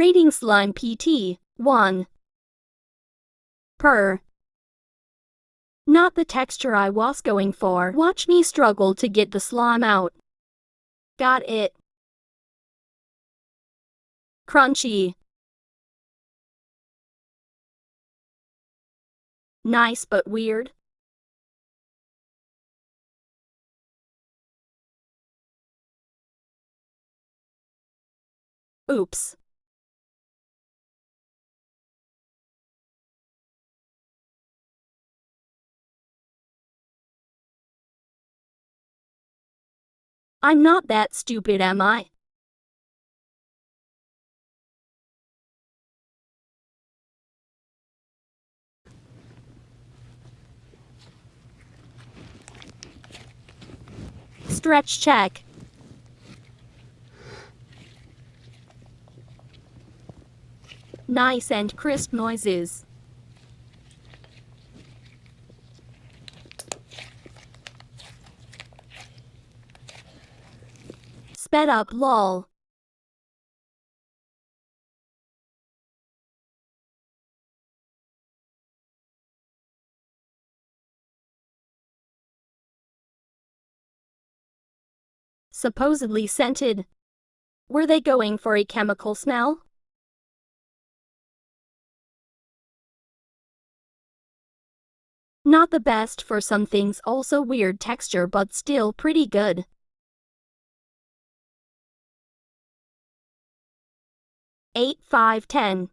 Rating slime PT 1. Purr. Not the texture I was going for. Watch me struggle to get the slime out. Got it. Crunchy. Nice but weird. Oops. I'm not that stupid, am I? Stretch check. Nice and crisp noises. Sped up lol. Supposedly scented. Were they going for a chemical smell? Not the best for some things, also weird texture but still pretty good. 8/5/10